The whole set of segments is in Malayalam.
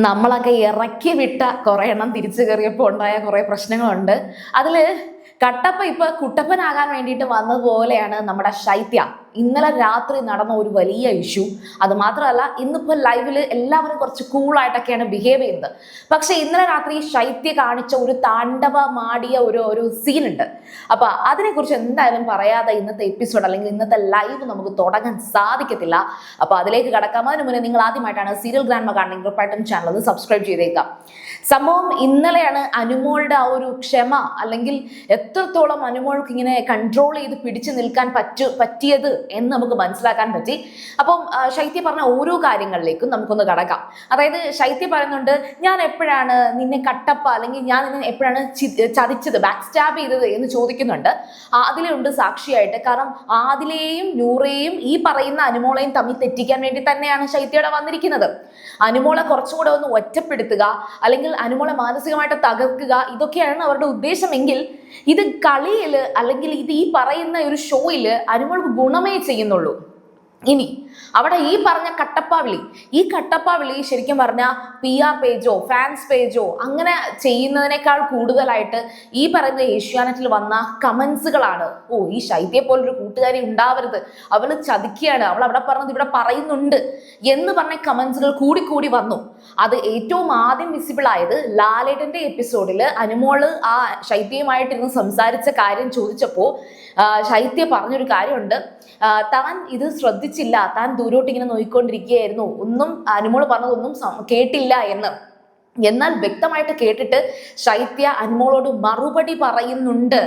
നമ്മളൊക്കെ ഇറക്കി വിട്ട കുറെ എണ്ണം തിരിച്ചു കയറിയപ്പോൾ ഉണ്ടായ കുറെ പ്രശ്നങ്ങളുണ്ട്. അതില് കട്ടപ്പ ഇപ്പൊ കുട്ടപ്പനാകാൻ വേണ്ടിയിട്ട് വന്നതുപോലെയാണ് നമ്മുടെ ശൈത്യ. ഇന്നലെ രാത്രി നടന്ന ഒരു വലിയ ഇഷ്യൂ. അത് മാത്രമല്ല, ഇന്നിപ്പോ ലൈവില് എല്ലാവരും കുറച്ച് കൂളായിട്ടൊക്കെയാണ് ബിഹേവ് ചെയ്യുന്നത്. പക്ഷെ ഇന്നലെ രാത്രി ശൈത്യ കാണിച്ച ഒരു താണ്ഡവമാടിയ ഒരു സീൻ ഉണ്ട്. അപ്പൊ അതിനെക്കുറിച്ച് എന്തായാലും പറയാതെ ഇന്നത്തെ എപ്പിസോഡ് അല്ലെങ്കിൽ ഇന്നത്തെ ലൈവ് നമുക്ക് തുടങ്ങാൻ സാധിക്കത്തില്ല. അപ്പൊ അതിലേക്ക് കടക്കാം. അതിന് മുന്നേ നിങ്ങൾ ആദ്യമായിട്ടാണ് സീരിയൽ ഗ്രാൻഡ്മ കാണുന്നത്, ഉറപ്പായിട്ടും ചാനൽ ഒന്ന് സബ്സ്ക്രൈബ് ചെയ്തേക്കാം. സംഭവം ഇന്നലെയാണ് അനുമോളുടെ ആ ഒരു ക്ഷമ, അല്ലെങ്കിൽ എത്രത്തോളം അനുമോൾക്ക് ഇങ്ങനെ കൺട്രോൾ ചെയ്ത് പിടിച്ചു നിൽക്കാൻ പറ്റിയത് എന്ന് നമുക്ക് മനസ്സിലാക്കാൻ പറ്റി. അപ്പം ശൈത്യ പറഞ്ഞ ഓരോ കാര്യങ്ങളിലേക്കും നമുക്കൊന്ന് കടക്കാം. അതായത് ശൈത്യ പറയുന്നുണ്ട്, ഞാൻ എപ്പോഴാണ് നിന്നെ കട്ടപ്പ അല്ലെങ്കിൽ ഞാൻ നിന്നെ എപ്പോഴാണ് ചതിച്ചത്, ബാക്ക് സ്റ്റാബ് ചെയ്തത് എന്ന് ചോദിക്കുന്നുണ്ട്. അതിലുണ്ട് സാക്ഷിയായിട്ട്. കാരണം ആദിലെയും നൂറയെയും ഈ പറയുന്ന അനുമോളെയും തമ്മിൽ തെറ്റിക്കാൻ വേണ്ടി തന്നെയാണ് ശൈത്യയുടെ വന്നിരിക്കുന്നത്. അനുമോളെ കുറച്ചും കൂടെ ഒന്ന് ഒറ്റപ്പെടുത്തുക, അല്ലെങ്കിൽ അനുമോളെ മാനസികമായിട്ട് തകർക്കുക, ഇതൊക്കെയാണ് അവരുടെ ഉദ്ദേശമെങ്കിൽ ഇത് കളിയില് അല്ലെങ്കിൽ ഇത് ഈ പറയുന്ന ഒരു ഷോയില് അനുമോൾക്ക് ഗുണമേ ചെയ്യുന്നുള്ളൂ. ഇനി അവിടെ ഈ പറഞ്ഞ ഈ കട്ടപ്പാവിളി ശരിക്കും പറഞ്ഞാൽ PR പേജോ ഫാൻസ് പേജോ അങ്ങനെ ചെയ്യുന്നതിനേക്കാൾ കൂടുതലായിട്ട് ഈ പറയുന്ന ഏഷ്യാനെറ്റിൽ വന്ന കമന്റ്സുകളാണ്. ഈ ശൈത്യയെ പോലൊരു കൂട്ടുകാരി ഉണ്ടാവരുത്, അവള് ചതിക്കുകയാണ്, അവൾ അവിടെ പറഞ്ഞത് ഇവിടെ പറയുന്നുണ്ട് എന്ന് പറഞ്ഞ കമന്റ്സുകൾ കൂടി വന്നു. അത് ഏറ്റവും ആദ്യം വിസിബിൾ ആയത് ലാലേട്ടന്റെ എപ്പിസോഡിൽ അനുമോള് ആ ശൈത്യയുമായിട്ടിരുന്ന് സംസാരിച്ച കാര്യം ചോദിച്ചപ്പോൾ ശൈത്യ പറഞ്ഞൊരു കാര്യമുണ്ട്, താൻ ഇത് ശ്രദ്ധിച്ചില്ല, താൻ ദൂരോട്ട് ഇങ്ങനെ നോക്കിക്കൊണ്ടിരിക്കുകയായിരുന്നു, ഒന്നും അനുമോള് പറഞ്ഞതൊന്നും കേട്ടില്ല എന്ന്. എന്നാൽ വ്യക്തമായിട്ട് കേട്ടിട്ട് ശൈത്യ അനുമോളോട് മറുപടി പറയുന്നുണ്ട്.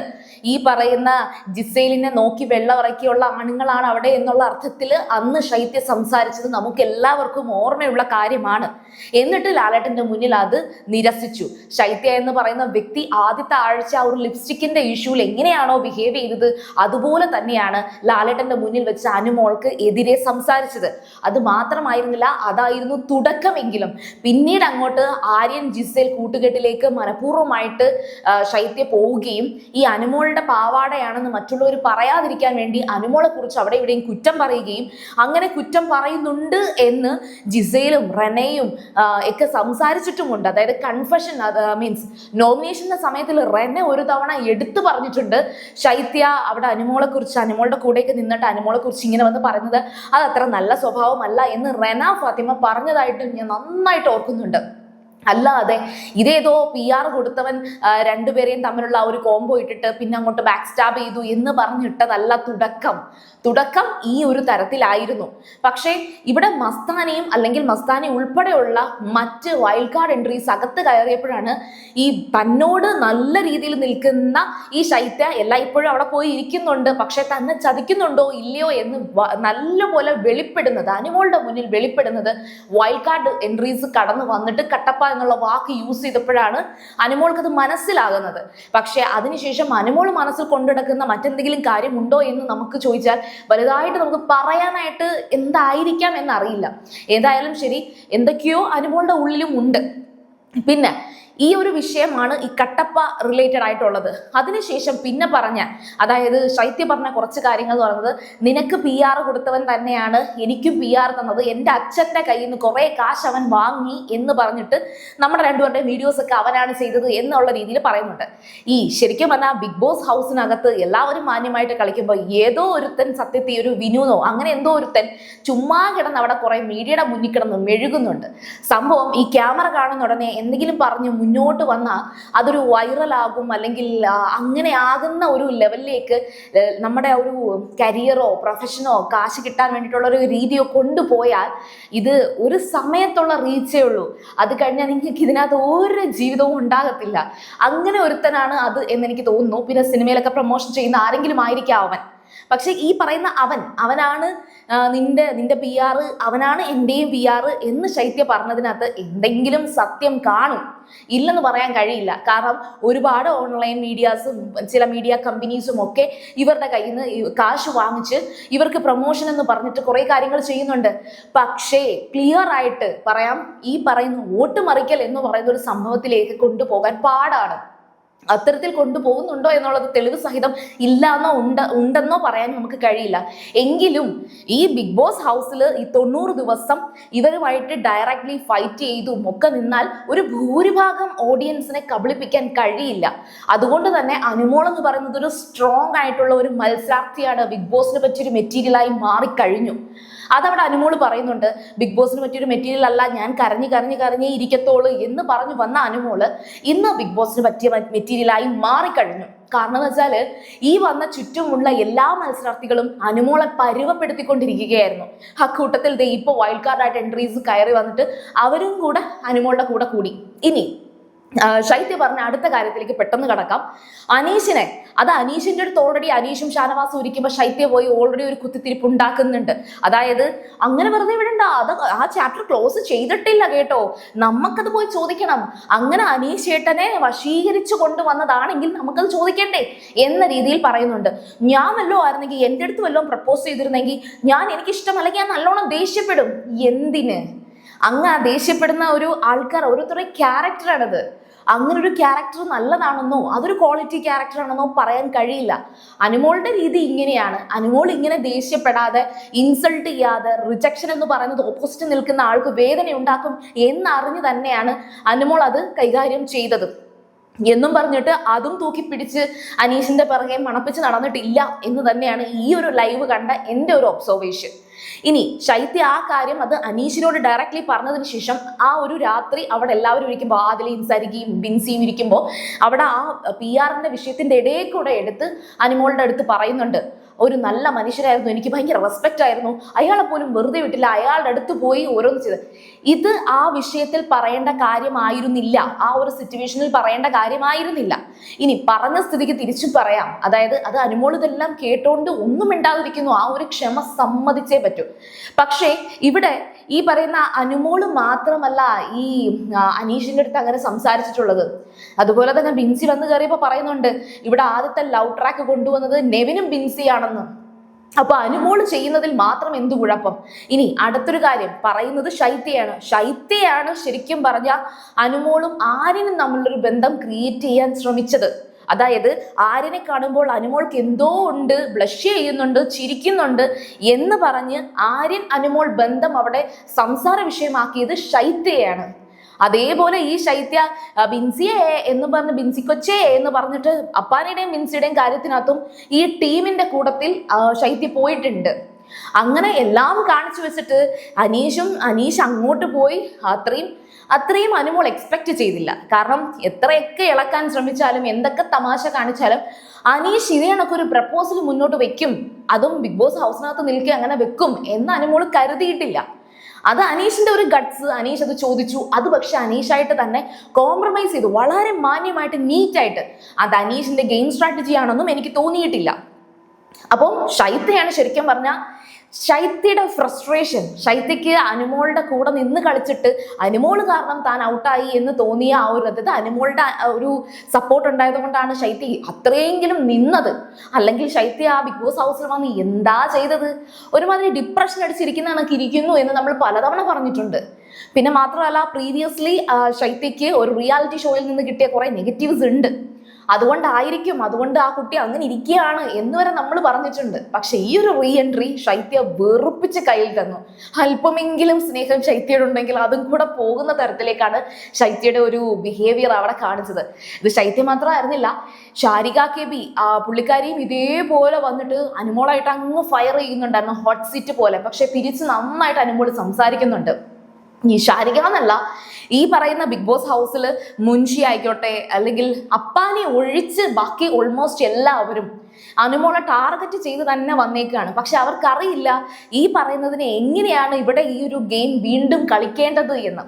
ഈ പറയുന്ന ജിസേലിനെ നോക്കി വെള്ളമിറക്കിയുള്ള ആണുങ്ങളാണ് അവിടെ എന്നുള്ള അർത്ഥത്തിൽ അന്ന് ശൈത്യ സംസാരിച്ചത് നമുക്ക് എല്ലാവർക്കും ഓർമ്മയുള്ള കാര്യമാണ്. എന്നിട്ട് ലാലേട്ടന്റെ മുന്നിൽ അത് നിരസിച്ചു. ശൈത്യ എന്ന് പറയുന്ന വ്യക്തി ആദ്യത്തെ ആഴ്ച ആ ഒരു ലിപ്സ്റ്റിക്കിന്റെ ഇഷ്യൂവിൽ എങ്ങനെയാണോ ബിഹേവ് ചെയ്തത് അതുപോലെ തന്നെയാണ് ലാലേട്ടന്റെ മുന്നിൽ വെച്ച് അനുമോൾക്ക് എതിരെ സംസാരിച്ചത്. അത് മാത്രമായിരുന്നില്ല, അതായിരുന്നു തുടക്കമെങ്കിലും പിന്നീട് അങ്ങോട്ട് ആര്യൻ ജിസേൽ കൂട്ടുകെട്ടിലേക്ക് മനഃപൂർവ്വമായിട്ട് ശൈത്യ പോവുകയും ഈ അനുമോളുടെ പാവാടയാണെന്ന് മറ്റുള്ളവർ പറയാതിരിക്കാൻ വേണ്ടി അനുമോളെ കുറിച്ച് അവിടെ ഇവിടെയും കുറ്റം പറയുകയും അങ്ങനെ കുറ്റം പറയുന്നുണ്ട് എന്ന് ജിസേലും റെനയും ഒക്കെ സംസാരിച്ചിട്ടുമുണ്ട്. അതായത് കൺഫെഷൻ, മീൻസ് നോമിനേഷന്റെ സമയത്തിൽ റെനെ ഒരു തവണ എടുത്തു പറഞ്ഞിട്ടുണ്ട് ശൈത്യ അവിടെ അനുമോളെ കുറിച്ച്, അനുമോളുടെ കൂടെയൊക്കെ നിന്നിട്ട് അനുമോളെ കുറിച്ച് ഇങ്ങനെ വന്ന് പറയുന്നത് അത് അത്ര നല്ല സ്വഭാവമല്ല എന്ന് റെന ഫാത്തിമ പറഞ്ഞതായിട്ട് ഞാൻ നന്നായിട്ട് ഓർക്കുന്നുണ്ട്. അല്ലാതെ ഇതേതോ PR കൊടുത്തവൻ രണ്ടുപേരെയും തമ്മിലുള്ള ഒരു കോംബോ ഇട്ടിട്ട് പിന്നെ അങ്ങോട്ട് ബാക്ക് സ്റ്റാബ് ചെയ്തു എന്ന് പറഞ്ഞിട്ടതല്ല തുടക്കം ഈ ഒരു തരത്തിലായിരുന്നു. പക്ഷേ ഇവിടെ മസ്താനിയും അല്ലെങ്കിൽ മസ്താനി ഉൾപ്പെടെയുള്ള മറ്റ് വൈൽഡ് കാർഡ് എൻട്രീസ് അകത്ത് കയറിയപ്പോഴാണ് ഈ തന്നോട് നല്ല രീതിയിൽ നിൽക്കുന്ന ഈ ശൈത്യ എല്ലായ്പ്പോഴും അവിടെ പോയി ഇരിക്കുന്നുണ്ട്, പക്ഷെ തന്നെ ചതിക്കുന്നുണ്ടോ ഇല്ലയോ എന്ന് നല്ലപോലെ വെളിപ്പെടുന്നത്, അനുമോളുടെ മുന്നിൽ വെളിപ്പെടുന്നത് വൈൽഡ് കാർഡ് എൻട്രീസ് കടന്നു വന്നിട്ട് കട്ടപ്പ എന്നുള്ള വാക്ക് യൂസ് ചെയ്തപ്പോഴാണ് അനുമോൾക്ക് അത് മനസ്സിലാകുന്നത്. പക്ഷെ അതിനുശേഷം അനുമോൾ മനസ്സിൽ കൊണ്ടുനടക്കുന്ന മറ്റെന്തെങ്കിലും കാര്യമുണ്ടോ എന്ന് നമുക്ക് ചോദിച്ചാൽ വലുതായിട്ട് നമുക്ക് പറയാനായിട്ട് എന്തായിരിക്കാം എന്നറിയില്ല. ഏതായാലും ശരി, എന്തൊക്കെയോ അനുമോളുടെ ഉള്ളിലും ഉണ്ട്. പിന്നെ ഈ ഒരു വിഷയമാണ് ഈ കട്ടപ്പ റിലേറ്റഡ് ആയിട്ടുള്ളത്. അതിനുശേഷം പിന്നെ അതായത് ശൈത്യ പറഞ്ഞ കുറച്ച് കാര്യങ്ങൾ എന്ന് പറയുന്നത്, നിനക്ക് PR കൊടുത്തവൻ തന്നെയാണ് എനിക്കും PR തന്നത്, എൻ്റെ അച്ഛൻ്റെ കയ്യിൽ നിന്ന് കുറേ കാശ് അവൻ വാങ്ങി എന്ന് പറഞ്ഞിട്ട് നമ്മുടെ രണ്ടുപേരുടെയും വീഡിയോസ് ഒക്കെ അവനാണ് ചെയ്തത് എന്നുള്ള രീതിയിൽ പറയുന്നുണ്ട്. ഈ ശരിക്കും പറഞ്ഞാൽ ബിഗ് ബോസ് ഹൗസിനകത്ത് എല്ലാവരും മാന്യമായിട്ട് കളിക്കുമ്പോൾ ഏതോ ഒരുത്തൻ, സത്യത്തിൽ ഒരു വിനൂനോ അങ്ങനെ എന്തോ ഒരുത്തൻ ചുമ്മാ കിടന്ന് അവിടെ കുറെ മീഡിയയുടെ മുന്നിൽ കിടന്ന് മെഴുകുന്നുണ്ട്. സംഭവം ഈ ക്യാമറ കാണുന്ന ഉടനെ എന്തെങ്കിലും പറഞ്ഞ് മുന്നോട്ട് വന്നാൽ അതൊരു വൈറലാകും, അല്ലെങ്കിൽ അങ്ങനെ ആകുന്ന ഒരു ലെവലിലേക്ക് നമ്മുടെ ഒരു കരിയറോ പ്രൊഫഷനോ കാശ് കിട്ടാൻ വേണ്ടിയിട്ടുള്ള ഒരു രീതിയോ കൊണ്ടുപോയാൽ ഇത് ഒരു സമയത്തുള്ള റീച്ചേ ഉള്ളൂ. അത് കഴിഞ്ഞാൽ നിങ്ങൾക്ക് ഇതിനകത്ത് ഒരു ജീവിതവും ഉണ്ടാകത്തില്ല. അങ്ങനെ ഒരുത്തനാണ് അത് എന്നെനിക്ക് തോന്നുന്നു. പിന്നെ സിനിമയിലൊക്കെ പ്രൊമോഷൻ ചെയ്യുന്ന ആരെങ്കിലും ആയിരിക്കാം അവൻ. പക്ഷെ ഈ പറയുന്ന അവനാണ് നിന്റെ PR, അവനാണ് എൻ്റെയും PR എന്ന് ശൈത്യ പറഞ്ഞതിനകത്ത് എന്തെങ്കിലും സത്യം കാണും, ഇല്ലെന്ന് പറയാൻ കഴിയില്ല. കാരണം ഒരുപാട് ഓൺലൈൻ മീഡിയാസും ചില മീഡിയ കമ്പനീസും ഒക്കെ ഇവരുടെ കയ്യിൽ നിന്ന് കാശ് വാങ്ങിച്ച് ഇവർക്ക് പ്രൊമോഷൻ എന്ന് പറഞ്ഞിട്ട് കുറേ കാര്യങ്ങൾ ചെയ്യുന്നുണ്ട്. പക്ഷേ ക്ലിയർ ആയിട്ട് പറയാം, ഈ പറയുന്ന വോട്ട് മറിക്കൽ എന്ന് പറയുന്ന ഒരു സംഭവത്തിലേക്ക് കൊണ്ടുപോകാൻ പാടാണ്. അത്തരത്തിൽ കൊണ്ടുപോകുന്നുണ്ടോ എന്നുള്ളത് തെളിവ് സഹിതം ഇല്ലാന്നോ ഉണ്ടെന്നോ പറയാൻ നമുക്ക് കഴിയില്ല. എങ്കിലും ഈ ബിഗ് ബോസ് ഹൗസിൽ ഈ 90 ദിവസം ഇവരുമായിട്ട് ഡയറക്ട്ലി ഫൈറ്റ് ചെയ്തും ഒക്കെ നിന്നാൽ ഒരു ഭൂരിഭാഗം ഓഡിയൻസിനെ കബളിപ്പിക്കാൻ കഴിയില്ല. അതുകൊണ്ട് തന്നെ അനുമോൾ എന്ന് പറയുന്നത് ഒരു സ്ട്രോങ് ആയിട്ടുള്ള ഒരു മത്സരാർത്ഥിയാണ്, ബിഗ് ബോസിനെ പറ്റിയൊരു മെറ്റീരിയലായി മാറിക്കഴിഞ്ഞു. അതവിടെ അനുമോള് പറയുന്നുണ്ട്. ബിഗ് ബോസിന് പറ്റിയൊരു മെറ്റീരിയൽ അല്ല, ഞാൻ കരഞ്ഞേ ഇരിക്കത്തോളൂ എന്ന് പറഞ്ഞു വന്ന അനുമോള് ഇന്ന് ബിഗ് ബോസിന് പറ്റിയ മെറ്റീരിയലായി മാറിക്കഴിഞ്ഞു. കാരണം എന്ന് വെച്ചാൽ ഈ വന്ന ചുറ്റുമുള്ള എല്ലാ മത്സരാർത്ഥികളും അനുമോളെ പരുവപ്പെടുത്തിക്കൊണ്ടിരിക്കുകയായിരുന്നു. ആ കൂട്ടത്തിൽ ഇപ്പോൾ വൈൽഡ് കാർഡായിട്ട് എൻട്രീസ് കയറി വന്നിട്ട് അവരും കൂടെ അനുമോളുടെ കൂടെ കൂടി. ഇനി ശൈത്യ പറഞ്ഞ അടുത്ത കാര്യത്തിലേക്ക് പെട്ടെന്ന് കടക്കാം. അനീഷിനെ, അത് അനീഷിന്റെ അടുത്ത് ഓൾറെഡി അനീഷും ഷാനവാസും ഇരിക്കുമ്പോൾ ശൈത്യ പോയി ഓൾറെഡി ഒരു കുത്തിത്തിരിപ്പ് ഉണ്ടാക്കുന്നുണ്ട്. അതായത് അങ്ങനെ വെറുതെ വിടണ്ട, അത് ആ ചാപ്റ്റർ ക്ലോസ് ചെയ്തിട്ടില്ല കേട്ടോ, നമുക്കത് പോയി ചോദിക്കണം. അങ്ങനെ അനീഷ് ചേട്ടനെ വശീകരിച്ചു കൊണ്ടുവന്നതാണെങ്കിൽ നമുക്കത് ചോദിക്കണ്ടേ എന്ന രീതിയിൽ പറയുന്നുണ്ട്. ഞാൻ വല്ലോ ആയിരുന്നെങ്കിൽ, എൻ്റെ അടുത്ത് വല്ലതും പ്രപ്പോസ് ചെയ്തിരുന്നെങ്കിൽ എനിക്കിഷ്ടമല്ലെങ്കിൽ ഞാൻ നല്ലോണം ദേഷ്യപ്പെടും. എന്തിന് അങ്ങ് ആ ദേഷ്യപ്പെടുന്ന ഒരു ആൾക്കാർ ഓരോരുത്തരുടെ ക്യാരക്ടറാണത്. അങ്ങനെ ഒരു ക്യാരക്ടർ നല്ലതാണെന്നോ അതൊരു ക്വാളിറ്റി ക്യാരക്ടറാണെന്നോ പറയാൻ കഴിയില്ല. അനുമോളുടെ രീതി ഇങ്ങനെയാണ്. അനുമോൾ ഇങ്ങനെ ദേഷ്യപ്പെടാതെ, ഇൻസൾട്ട് ചെയ്യാതെ, റിജക്ഷൻ എന്ന് പറയുന്നത് ഓപ്പോസിറ്റ് നിൽക്കുന്ന ആൾക്ക് വേദന ഉണ്ടാക്കും എന്നറിഞ്ഞ് തന്നെയാണ് അനുമോൾ അത് കൈകാര്യം ചെയ്തത്. എന്നും പറഞ്ഞിട്ട് അതും തൂക്കി പിടിച്ച് അനീഷിന്റെ പിറകെ മണപ്പിച്ച് നടന്നിട്ടില്ല എന്ന് തന്നെയാണ് ഈ ഒരു ലൈവ് കണ്ട എൻ്റെ ഒരു ഒബ്സർവേഷൻ. ഇനി ശൈത്യ ആ കാര്യം അത് അനീഷിനോട് ഡയറക്ട്ലി പറഞ്ഞതിന് ശേഷം ആ ഒരു രാത്രി അവിടെ എല്ലാവരും ഇരിക്കുമ്പോൾ, ആദിലയും സരികയും ബിൻസിയും ഇരിക്കുമ്പോൾ അവിടെ ആ PR-ന്റെ വിഷയത്തിന്റെ ഇടയിൽ കൂടെ എടുത്ത് അനുമോളുടെ അടുത്ത് പറയുന്നുണ്ട്, ഒരു നല്ല മനുഷ്യരായിരുന്നു, എനിക്ക് ഭയങ്കര റെസ്പെക്റ്റ് ആയിരുന്നു, അയാളെ പോലും വെറുതെ വിട്ടില്ല, അയാളുടെ അടുത്ത് പോയി ഓരോന്ന് ചെയ്ത്. ഇത് ആ വിഷയത്തിൽ പറയേണ്ട കാര്യമായിരുന്നില്ല, ആ ഒരു സിറ്റുവേഷനിൽ പറയേണ്ട കാര്യമായിരുന്നില്ല. ഇനി പറഞ്ഞ സ്ഥിതിക്ക് തിരിച്ചു പറയാം. അതായത് അത് അനുമോൾ ഇതെല്ലാം കേട്ടോണ്ട് ഒന്നും മിണ്ടാതിരിക്കുന്നു, ആ ഒരു ക്ഷമ സമ്മതിച്ചേ പറ്റൂ. പക്ഷേ ഇവിടെ ഈ പറയുന്ന അനുമോള് മാത്രമല്ല ഈ അനീഷിന്റെ അടുത്ത് അങ്ങനെ സംസാരിച്ചിട്ടുള്ളത്. അതുപോലെ തന്നെ ബിൻസി വന്ന് കയറിയപ്പോൾ പറയുന്നുണ്ട്, ഇവിടെ ആദ്യത്തെ ലവ് ട്രാക്ക് കൊണ്ടുവന്നത് നെവിനും ബിൻസിയാണെന്ന്. അപ്പൊ അനുമോള് ചെയ്യുന്നതിൽ മാത്രം എന്തു കുഴപ്പം? ഇനി അടുത്തൊരു കാര്യം പറയുന്നത് ശൈത്യയാണ് ശരിക്കും പറഞ്ഞ അനുമോളും ആര്യനും തമ്മിലൊരു ബന്ധം ക്രിയേറ്റ് ചെയ്യാൻ ശ്രമിച്ചത്. അതായത് ആര്യനെ കാണുമ്പോൾ അനുമോൾക്ക് എന്തോ ഉണ്ട്, ബ്ലഷ് ചെയ്യുന്നുണ്ട്, ചിരിക്കുന്നുണ്ട് എന്ന് പറഞ്ഞ് ആര്യൻ അനുമോൾ ബന്ധം അവിടെ സംസാര വിഷയമാക്കിയത് ശൈത്യയാണ്. അതേപോലെ ഈ ശൈത്യ ബിൻസിയെ എന്ന് പറഞ്ഞ്, ബിൻസി കൊച്ചേ എന്ന് പറഞ്ഞിട്ട് അപ്പാനയുടെയും ബിൻസിയുടെയും കാര്യത്തിനകത്തും ഈ ടീമിന്റെ കൂട്ടത്തിൽ ശൈത്യ പോയിട്ടുണ്ട്. അങ്ങനെ എല്ലാം കാണിച്ചു വെച്ചിട്ട് അനീഷ് അങ്ങോട്ട് പോയി അത്രയും അനുമോൾ എക്സ്പെക്ട് ചെയ്തില്ല. കാരണം എത്രയൊക്കെ ഇളക്കാൻ ശ്രമിച്ചാലും എന്തൊക്കെ തമാശ കാണിച്ചാലും അനീഷ് ഇതേ കണക്കൊരു പ്രപ്പോസൽ മുന്നോട്ട് വെക്കും, അതും ബിഗ് ബോസ് ഹൗസിനകത്ത് നിൽക്കുക അങ്ങനെ വെക്കും എന്ന് അനുമോൾ കരുതിയിട്ടില്ല. അത് അനീഷിന്റെ ഒരു ഗട്ട്സ്, അനീഷ് അത് ചോദിച്ചു. അത് പക്ഷെ അനീഷായിട്ട് തന്നെ കോംപ്രമൈസ് ചെയ്തു, വളരെ മാന്യമായിട്ട് നീറ്റായിട്ട്. അത് അനീഷിന്റെ ഗെയിം സ്ട്രാറ്റജി ആണെന്നും എനിക്ക് തോന്നിയിട്ടില്ല. അപ്പം ശൈത്യയാണ് ശരിക്കും പറഞ്ഞാൽ ശൈത്യയുടെ ഫ്രസ്ട്രേഷൻ, ശൈത്യക്ക് അനുമോളുടെ കൂടെ നിന്ന് കളിച്ചിട്ട് അനുമോള് കാരണം താൻ ഔട്ടായി എന്ന് തോന്നിയ ആ ഒരു അതായത് അനുമോളുടെ ഒരു സപ്പോർട്ട് ഉണ്ടായത് കൊണ്ടാണ് ശൈത്യ അത്രയെങ്കിലും നിന്നത്. അല്ലെങ്കിൽ ശൈത്യ ആ ബിഗ് ബോസ് ഹൗസിൽ വന്ന് എന്താ ചെയ്തത്? ഒരുമാതിരി ഡിപ്രഷൻ അടിച്ചിരിക്കുന്ന കണക്ക് ഇരിക്കുന്നു എന്ന് നമ്മൾ പലതവണ പറഞ്ഞിട്ടുണ്ട്. പിന്നെ മാത്രമല്ല പ്രീവിയസ്ലി ശൈത്യക്ക് ഒരു റിയാലിറ്റി ഷോയിൽ നിന്ന് കിട്ടിയ കുറെ നെഗറ്റീവ്സ് ഉണ്ട്. അതുകൊണ്ട് ആ കുട്ടി അങ്ങനെ ഇരിക്കുകയാണ് എന്ന് വരെ നമ്മൾ പറഞ്ഞിട്ടുണ്ട്. പക്ഷെ ഈ ഒരു റീ എൻട്രി ശൈത്യ വെറുപ്പിച്ച് കയ്യിൽ തന്നു. അല്പമെങ്കിലും സ്നേഹം ശൈത്യയോടുണ്ടെങ്കിൽ അതും കൂടെ പോകുന്ന തരത്തിലേക്കാണ് ശൈത്യയുടെ ഒരു ബിഹേവിയർ അവിടെ കാണിച്ചത്. ഇത് ശൈത്യ മാത്രമായിരുന്നില്ല, ശാരിക KB പുള്ളിക്കാരിയും ഇതേപോലെ വന്നിട്ട് അനുമോളായിട്ട് അങ്ങ് ഫയർ ചെയ്യുന്നുണ്ടായിരുന്നു, ഹോട്ട് സീറ്റ് പോലെ. പക്ഷെ തിരിച്ച് നന്നായിട്ട് അനുമോൾ സംസാരിക്കുന്നുണ്ട്. ഈ ശാരിക എന്നല്ല, ഈ പറയുന്ന ബിഗ് ബോസ് ഹൗസിൽ മുൻഷി ആയിക്കോട്ടെ അല്ലെങ്കിൽ അപ്പാനെ ഒഴിച്ച് ബാക്കി ഓൾമോസ്റ്റ് എല്ലാവരും അനുമോളെ ടാർഗറ്റ് ചെയ്ത് തന്നെ വന്നേക്കാണ്. പക്ഷെ അവർക്കറിയില്ല ഈ പറയുന്നതിന് എങ്ങനെയാണ് ഇവിടെ ഈ ഒരു ഗെയിം വീണ്ടും കളിക്കേണ്ടത് എന്ന്.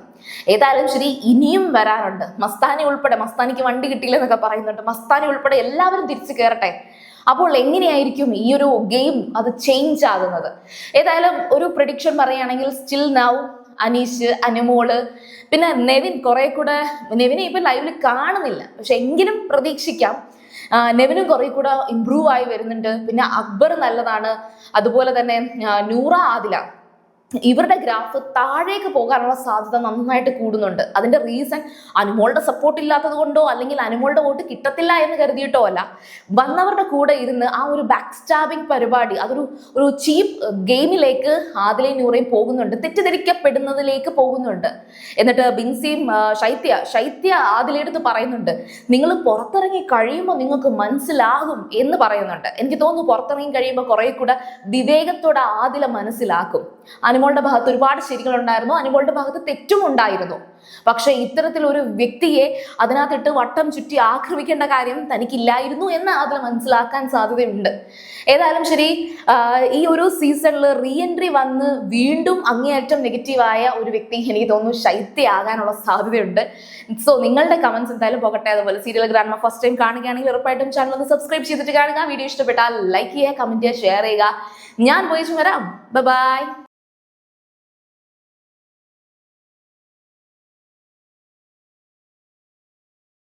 ഏതായാലും ശരി, ഇനിയും വരാനുണ്ട്. മസ്താനി ഉൾപ്പെടെ, മസ്താനിക്ക് വണ്ടി കിട്ടിയില്ല എന്നൊക്കെ പറയുന്നുണ്ട്, മസ്താനി ഉൾപ്പെടെ എല്ലാവരും തിരിച്ചു കയറട്ടെ. അപ്പോൾ എങ്ങനെയായിരിക്കും ഈ ഒരു ഗെയിം അത് ചേഞ്ച് ആകുന്നത്? ഏതായാലും ഒരു പ്രഡിക്ഷൻ പറയുകയാണെങ്കിൽ സ്റ്റിൽ നൗ അനീഷ്, അനുമോള്, പിന്നെ നെവിൻ കുറെ കൂടെ, നെവിനെ ഇപ്പൊ ലൈവില് കാണുന്നില്ല പക്ഷെ എങ്കിലും പ്രതീക്ഷിക്കാം നെവിനും കുറെ കൂടെ ഇംപ്രൂവ് ആയി വരുന്നുണ്ട്. പിന്നെ അക്ബർ നല്ലതാണ്, അതുപോലെ തന്നെ നൂറ, ആദില ഇവരുടെ ഗ്രാഫ് താഴേക്ക് പോകാനുള്ള സാധ്യത നന്നായിട്ട് കൂടുന്നുണ്ട്. അതിന്റെ റീസൺ അനുമോളുടെ സപ്പോർട്ട് ഇല്ലാത്തത് കൊണ്ടോ അല്ലെങ്കിൽ അനുമോളുടെ വോട്ട് കിട്ടത്തില്ല എന്ന് കരുതിയിട്ടോ അല്ല. വന്നവരുടെ കൂടെ ഇരുന്ന് ആ ഒരു ബാക്ക് സ്റ്റാബിങ് പരിപാടി, ഒരു ചീപ്പ് ഗെയിമിലേക്ക് ആദിലയും നൂറയും പോകുന്നുണ്ട്, തെറ്റിദ്ധരിക്കപ്പെടുന്നതിലേക്ക് പോകുന്നുണ്ട്. എന്നിട്ട് ബിൻസിയും ശൈത്യ ആദിലയെടുത്ത് പറയുന്നുണ്ട്, നിങ്ങൾ പുറത്തിറങ്ങി കഴിയുമ്പോൾ നിങ്ങൾക്ക് മനസ്സിലാകും എന്ന് പറയുന്നുണ്ട്. എനിക്ക് തോന്നുന്നു പുറത്തിറങ്ങി കഴിയുമ്പോൾ കുറെ കൂടെ വിവേകത്തോടെ ആദില മനസ്സിലാക്കും. അനുമോളുടെ ഭാഗത്ത് ഒരുപാട് ശരികളുണ്ടായിരുന്നു, അനുമോളുടെ ഭാഗത്ത് തെറ്റും ഉണ്ടായിരുന്നു. പക്ഷെ ഇത്തരത്തിലൊരു വ്യക്തിയെ അതിനകത്തിട്ട് വട്ടം ചുറ്റി ആക്രമിക്കേണ്ട കാര്യം തനിക്കില്ലായിരുന്നു എന്ന് അതിൽ മനസ്സിലാക്കാൻ സാധ്യതയുണ്ട്. ഏതായാലും ശരി, ഈ ഒരു സീസണിൽ റീ എൻട്രി വന്ന് വീണ്ടും അങ്ങേയറ്റം നെഗറ്റീവായ ഒരു വ്യക്തി എനിക്ക് തോന്നുന്നു ശൈത്യ ആകാനുള്ള സാധ്യതയുണ്ട്. സോ നിങ്ങളുടെ കമന്റ്സ് എന്തായാലും പോകട്ടെ. അതുപോലെ സീരിയൽ ഗ്രാൻഡ്മ ഫസ്റ്റ് ടൈം കാണുകയാണെങ്കിൽ ഉറപ്പായിട്ടും ചാനൽ ഒന്ന് സബ്സ്ക്രൈബ് ചെയ്തിട്ട് കാണുക. വീഡിയോ ഇഷ്ടപ്പെട്ടാൽ ലൈക്ക് ചെയ്യുക, കമന്റ് ചെയ്യുക, ഷെയർ ചെയ്യുക. ഞാൻ പോയി വരാം. ബൈ.